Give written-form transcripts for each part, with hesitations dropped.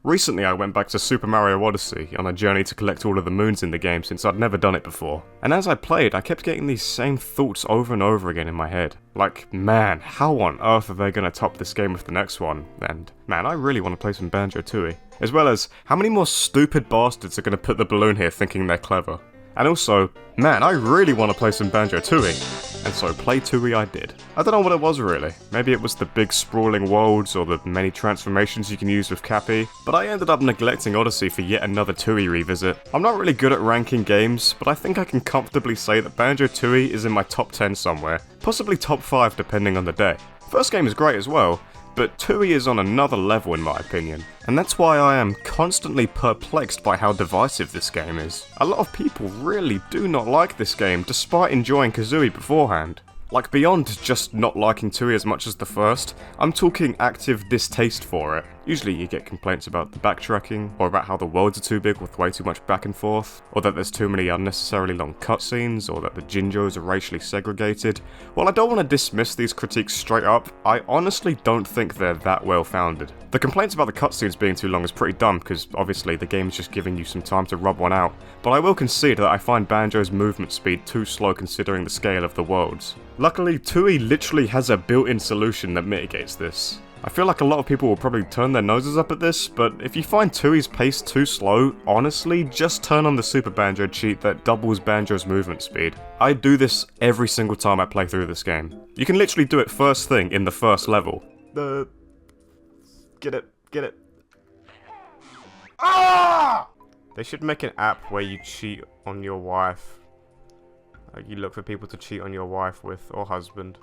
Recently I went back to Super Mario Odyssey on a journey to collect all of the moons in the game since I'd never done it before. And as I played, I kept getting these same thoughts over and over again in my head. Like, man, how on earth are they gonna top this game with the next one? And, man, I really want to play some Banjo-Tooie. As well as, how many more stupid bastards are gonna put the balloon here thinking they're clever? And also, man, I really want to play some Banjo-Tooie. And so play Tooie I did. I don't know what it was really. Maybe it was the big sprawling worlds or the many transformations you can use with Cappy, but I ended up neglecting Odyssey for yet another Tooie revisit. I'm not really good at ranking games, but I think I can comfortably say that Banjo-Tooie is in my top 10 somewhere, possibly top 5 depending on the day. First game is great as well, but Tooie is on another level in my opinion, and that's why I am constantly perplexed by how divisive this game is. A lot of people really do not like this game despite enjoying Kazooie beforehand. Like beyond just not liking Tooie as much as the first, I'm talking active distaste for it. Usually you get complaints about the backtracking, or about how the worlds are too big with way too much back and forth, or that there's too many unnecessarily long cutscenes, or that the Jinjos are racially segregated. While I don't want to dismiss these critiques straight up, I honestly don't think they're that well founded. The complaints about the cutscenes being too long is pretty dumb, because obviously the game is just giving you some time to rub one out, but I will concede that I find Banjo's movement speed too slow considering the scale of the worlds. Luckily, Tooie literally has a built-in solution that mitigates this. I feel like a lot of people will probably turn their noses up at this, but if you find Tooie's pace too slow, honestly, just turn on the Super Banjo cheat that doubles Banjo's movement speed. I do this every single time I play through this game. You can literally do it first thing in the first level. Get it. Ah! They should make an app where you cheat on your wife. Like you look for people to cheat on your wife with, or husband.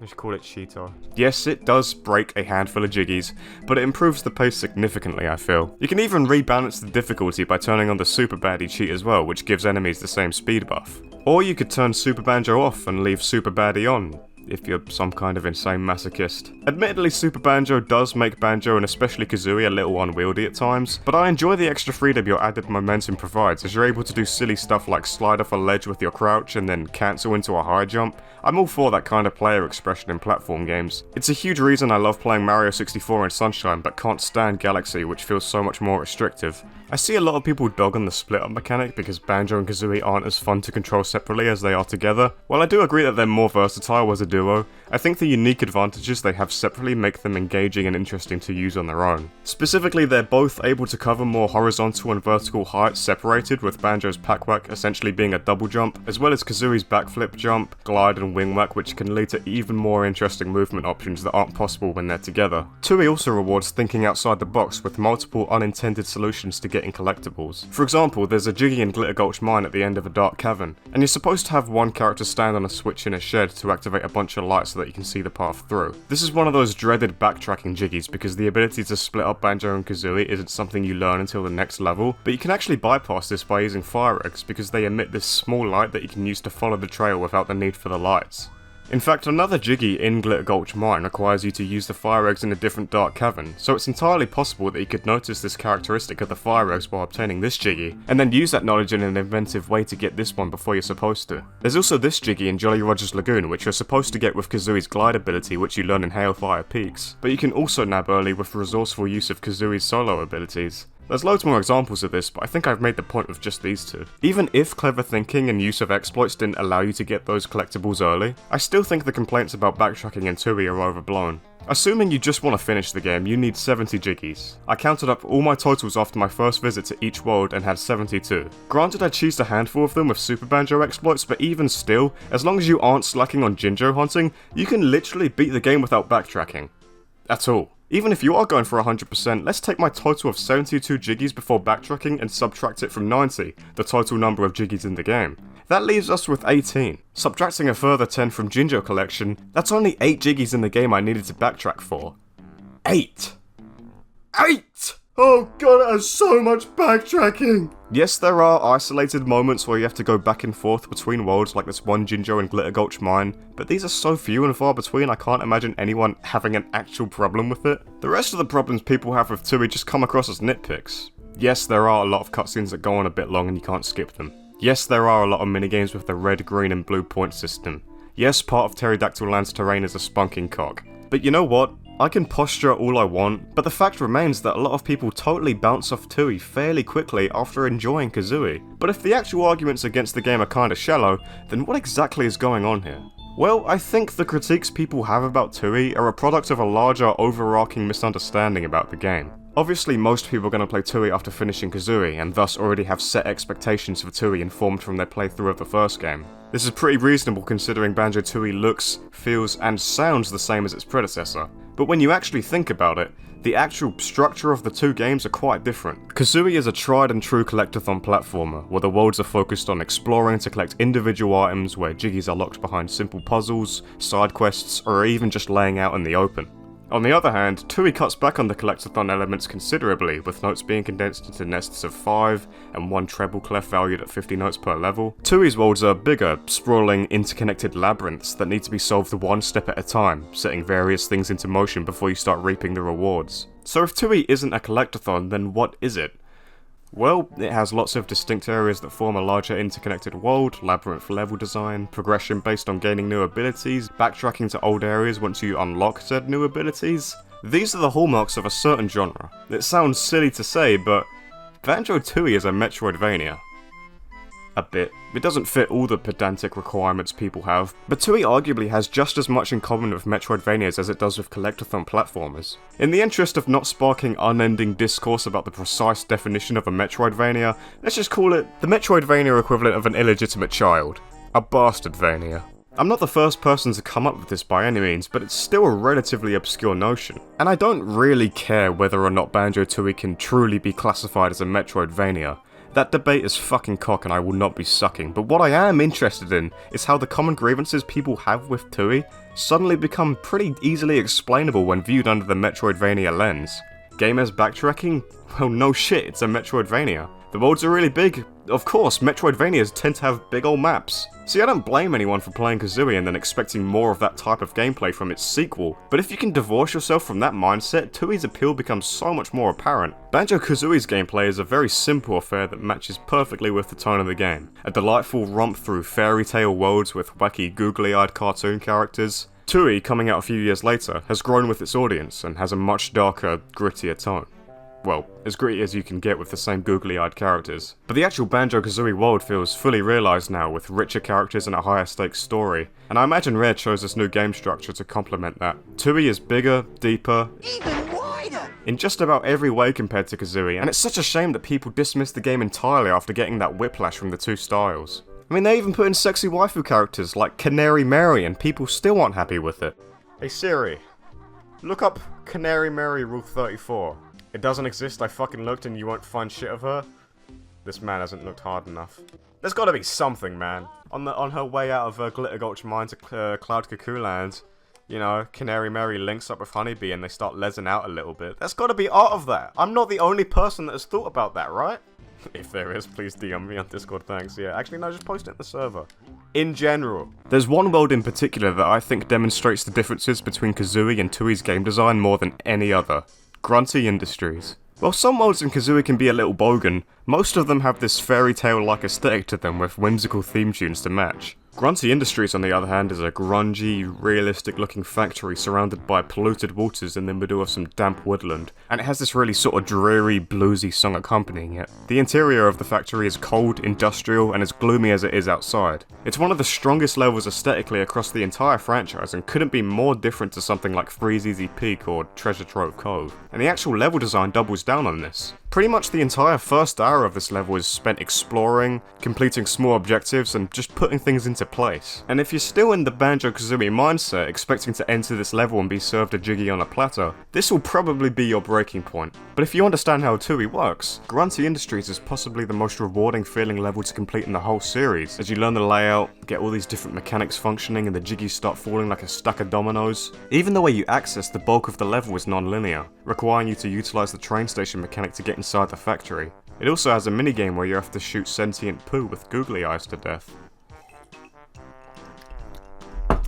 They should call it Cheater. Yes, it does break a handful of jiggies, but it improves the pace significantly, I feel. You can even rebalance the difficulty by turning on the Super Baddie cheat as well, which gives enemies the same speed buff. Or you could turn Super Banjo off and leave Super Baddie on, if you're some kind of insane masochist. Admittedly, Super Banjo does make Banjo and especially Kazooie a little unwieldy at times, but I enjoy the extra freedom your added momentum provides as you're able to do silly stuff like slide off a ledge with your crouch and then cancel into a high jump. I'm all for that kind of player expression in platform games. It's a huge reason I love playing Mario 64 and Sunshine but can't stand Galaxy, which feels so much more restrictive. I see a lot of people dog on the split up mechanic because Banjo and Kazooie aren't as fun to control separately as they are together. While I do agree that they're more versatile as a duo, I think the unique advantages they have separately make them engaging and interesting to use on their own. Specifically, they're both able to cover more horizontal and vertical heights separated, with Banjo's pack-whack essentially being a double jump, as well as Kazooie's backflip jump, glide and wing whack, which can lead to even more interesting movement options that aren't possible when they're together. Tooie also rewards thinking outside the box with multiple unintended solutions to getting collectibles. For example, there's a Jiggy in Glitter Gulch Mine at the end of a dark cavern, and you're supposed to have one character stand on a switch in a shed to activate a bunch of lights so that you can see the path through. This is one of those dreaded backtracking jiggies because the ability to split up Banjo and Kazooie isn't something you learn until the next level, but you can actually bypass this by using fire eggs because they emit this small light that you can use to follow the trail without the need for the lights. In fact, another Jiggy in Glitter Gulch Mine requires you to use the fire eggs in a different dark cavern, so it's entirely possible that you could notice this characteristic of the fire eggs while obtaining this Jiggy, and then use that knowledge in an inventive way to get this one before you're supposed to. There's also this Jiggy in Jolly Roger's Lagoon, which you're supposed to get with Kazooie's glide ability, which you learn in Hailfire Peaks, but you can also nab early with resourceful use of Kazooie's solo abilities. There's loads more examples of this, but I think I've made the point with just these two. Even if clever thinking and use of exploits didn't allow you to get those collectibles early, I still think the complaints about backtracking in Tooie are overblown. Assuming you just want to finish the game, you need 70 Jiggies. I counted up all my totals after my first visit to each world and had 72. Granted, I cheesed a handful of them with Super Banjo exploits, but even still, as long as you aren't slacking on Jinjo hunting, you can literally beat the game without backtracking. At all. Even if you are going for 100%, let's take my total of 72 Jiggies before backtracking and subtract it from 90, the total number of Jiggies in the game. That leaves us with 18. Subtracting a further 10 from Jinjo collection, that's only 8 Jiggies in the game I needed to backtrack for. 8! 8! Oh god, it has so much backtracking! Yes, there are isolated moments where you have to go back and forth between worlds like this one Jinjo in Glitter Gulch Mine, but these are so few and far between I can't imagine anyone having an actual problem with it. The rest of the problems people have with Tooie just come across as nitpicks. Yes, there are a lot of cutscenes that go on a bit long and you can't skip them. Yes, there are a lot of minigames with the red, green and blue point system. Yes, part of Pterodactyl Land's terrain is a spunking cock. But you know what? I can posture all I want, but the fact remains that a lot of people totally bounce off Tooie fairly quickly after enjoying Kazooie. But if the actual arguments against the game are kinda shallow, then what exactly is going on here? Well, I think the critiques people have about Tooie are a product of a larger, overarching misunderstanding about the game. Obviously, most people are going to play Tooie after finishing Kazooie, and thus already have set expectations for Tooie informed from their playthrough of the first game. This is pretty reasonable considering Banjo-Tooie looks, feels, and sounds the same as its predecessor. But when you actually think about it, the actual structure of the two games are quite different. Kazooie is a tried and true collectathon platformer, where the worlds are focused on exploring to collect individual items where jiggies are locked behind simple puzzles, side quests, or even just laying out in the open. On the other hand, Tooie cuts back on the collectathon elements considerably, with notes being condensed into nests of 5, and one treble clef valued at 50 notes per level. Tooie's worlds are bigger, sprawling, interconnected labyrinths that need to be solved one step at a time, setting various things into motion before you start reaping the rewards. So if Tooie isn't a collectathon, then what is it? Well, it has lots of distinct areas that form a larger interconnected world, labyrinth level design, progression based on gaining new abilities, backtracking to old areas once you unlock said new abilities. These are the hallmarks of a certain genre. It sounds silly to say, but Banjo-Tooie is a Metroidvania. A bit. It doesn't fit all the pedantic requirements people have, but Tooie arguably has just as much in common with Metroidvanias as it does with collectathon platformers. In the interest of not sparking unending discourse about the precise definition of a Metroidvania, let's just call it the Metroidvania equivalent of an illegitimate child. A Bastardvania. I'm not the first person to come up with this by any means, but it's still a relatively obscure notion. And I don't really care whether or not Banjo-Tooie can truly be classified as a Metroidvania. That debate is fucking cock and I will not be sucking, but what I am interested in is how the common grievances people have with Tooie suddenly become pretty easily explainable when viewed under the Metroidvania lens. Gamers backtracking? Well, no shit, it's a Metroidvania. The worlds are really big. Of course, Metroidvanias tend to have big old maps. See, I don't blame anyone for playing Kazooie and then expecting more of that type of gameplay from its sequel, but if you can divorce yourself from that mindset, Tooie's appeal becomes so much more apparent. Banjo-Kazooie's gameplay is a very simple affair that matches perfectly with the tone of the game. A delightful romp through fairy tale worlds with wacky googly-eyed cartoon characters. Tooie, coming out a few years later, has grown with its audience and has a much darker, grittier tone. Well, as gritty as you can get with the same googly-eyed characters. But the actual Banjo-Kazooie world feels fully realised now with richer characters and a higher stakes story, and I imagine Rare chose this new game structure to complement that. Tooie is bigger, deeper, even wider, in just about every way compared to Kazooie, and it's such a shame that people dismiss the game entirely after getting that whiplash from the two styles. I mean, they even put in sexy waifu characters like Canary Mary and people still aren't happy with it. Hey Siri, look up Canary Mary Rule 34. It doesn't exist, I fucking looked and you won't find shit of her? This man hasn't looked hard enough. There's gotta be something, man. On her way out of Glitter Gulch Mine to Cloud Cuckoo Land, you know, Canary Mary links up with Honeybee and they start lezzing out a little bit. There's gotta be art of that. I'm not the only person that has thought about that, right? If there is, please DM me on Discord, thanks. Yeah, actually no, just post it in the server. In general. There's one world in particular that I think demonstrates the differences between Kazooie and Tooie's game design more than any other. Grunty Industries. While some worlds in Kazooie can be a little bogan, most of them have this fairy tale-like aesthetic to them with whimsical theme tunes to match. Grunty Industries, on the other hand, is a grungy, realistic-looking factory surrounded by polluted waters in the middle of some damp woodland, and it has this really sort of dreary, bluesy song accompanying it. The interior of the factory is cold, industrial, and as gloomy as it is outside. It's one of the strongest levels aesthetically across the entire franchise, and couldn't be more different to something like Freeze Easy Peak or Treasure Trove Cove. And the actual level design doubles down on this. Pretty much the entire first hour of this level is spent exploring, completing small objectives, and just putting things into place. And if you're still in the Banjo-Kazooie mindset, expecting to enter this level and be served a jiggy on a platter, this will probably be your breaking point. But if you understand how Tooie works, Grunty Industries is possibly the most rewarding feeling level to complete in the whole series, as you learn the layout, get all these different mechanics functioning, and the jiggies start falling like a stack of dominoes. Even the way you access the bulk of the level is non-linear, requiring you to utilise the train station mechanic to get inside the factory. It also has a minigame where you have to shoot sentient poo with googly eyes to death.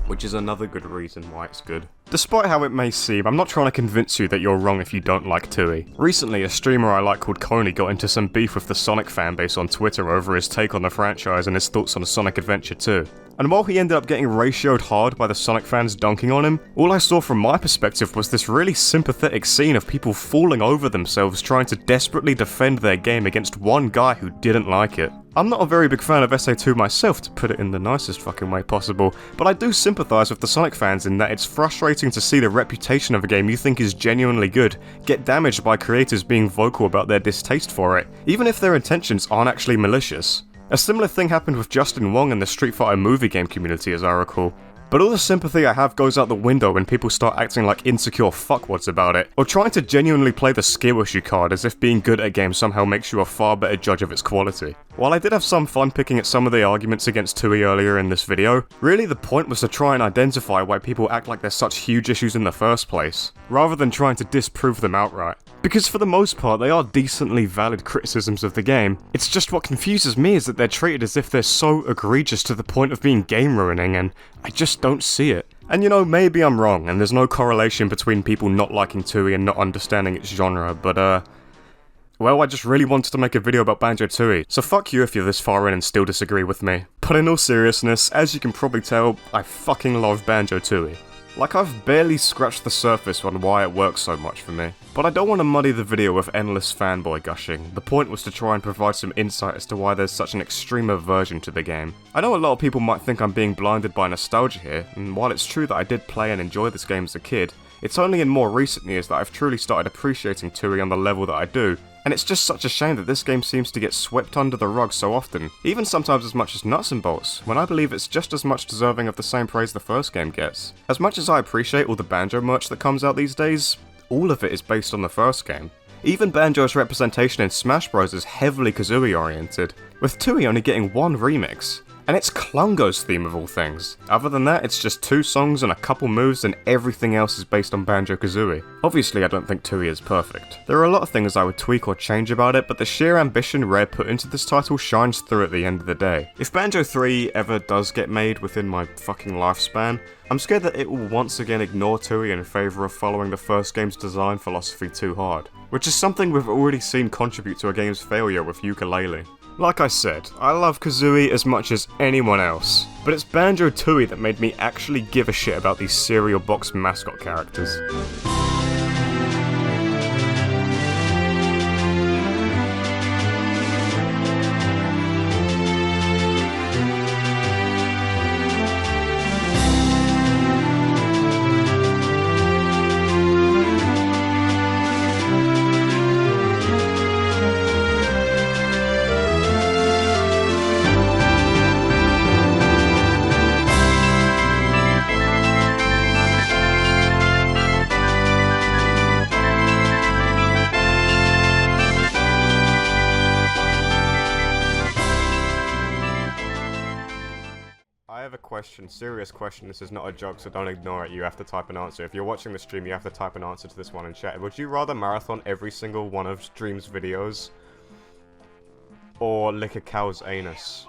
Which is another good reason why it's good. Despite how it may seem, I'm not trying to convince you that you're wrong if you don't like Tooie. Recently, a streamer I like called Coney got into some beef with the Sonic fanbase on Twitter over his take on the franchise and his thoughts on Sonic Adventure 2. And while he ended up getting ratioed hard by the Sonic fans dunking on him, all I saw from my perspective was this really sympathetic scene of people falling over themselves trying to desperately defend their game against one guy who didn't like it. I'm not a very big fan of SA2 myself, to put it in the nicest fucking way possible, but I do sympathise with the Sonic fans in that it's frustrating to see the reputation of a game you think is genuinely good get damaged by creators being vocal about their distaste for it, even if their intentions aren't actually malicious. A similar thing happened with Justin Wong in the Street Fighter movie game community, as I recall. But all the sympathy I have goes out the window when people start acting like insecure fuckwads about it, or trying to genuinely play the skill issue card as if being good at a game somehow makes you a far better judge of its quality. While I did have some fun picking at some of the arguments against Tooie earlier in this video, really the point was to try and identify why people act like there's such huge issues in the first place, rather than trying to disprove them outright. Because for the most part, they are decently valid criticisms of the game. It's just what confuses me is that they're treated as if they're so egregious to the point of being game ruining, and I just don't see it. And you know, maybe I'm wrong, and there's no correlation between people not liking Tooie and not understanding its genre, but well, I just really wanted to make a video about Banjo-Tooie, so fuck you if you're this far in and still disagree with me. But in all seriousness, as you can probably tell, I fucking love Banjo-Tooie. Like, I've barely scratched the surface on why it works so much for me. But I don't want to muddy the video with endless fanboy gushing. The point was to try and provide some insight as to why there's such an extreme aversion to the game. I know a lot of people might think I'm being blinded by nostalgia here, and while it's true that I did play and enjoy this game as a kid, it's only in more recent years that I've truly started appreciating Tooie on the level that I do. And it's just such a shame that this game seems to get swept under the rug so often, even sometimes as much as Nuts and Bolts, when I believe it's just as much deserving of the same praise the first game gets. As much as I appreciate all the Banjo merch that comes out these days, all of it is based on the first game. Even Banjo's representation in Smash Bros is heavily Kazooie oriented, with Tooie only getting one remix. And it's Klungo's theme of all things. Other than that, it's just 2 songs and a couple moves and everything else is based on Banjo-Kazooie. Obviously, I don't think Tooie is perfect. There are a lot of things I would tweak or change about it, but the sheer ambition Rare put into this title shines through at the end of the day. If Banjo 3 ever does get made within my fucking lifespan, I'm scared that it will once again ignore Tooie in favour of following the first game's design philosophy too hard, which is something we've already seen contribute to a game's failure with Yooka-Laylee. Like I said, I love Kazooie as much as anyone else, but it's Banjo-Tooie that made me actually give a shit about these cereal box mascot characters. I have a question, serious question, this is not a joke, so don't ignore it, you have to type an answer. If you're watching the stream, you have to type an answer to this one in chat. Would you rather marathon every single one of Dream's videos, or lick a cow's anus?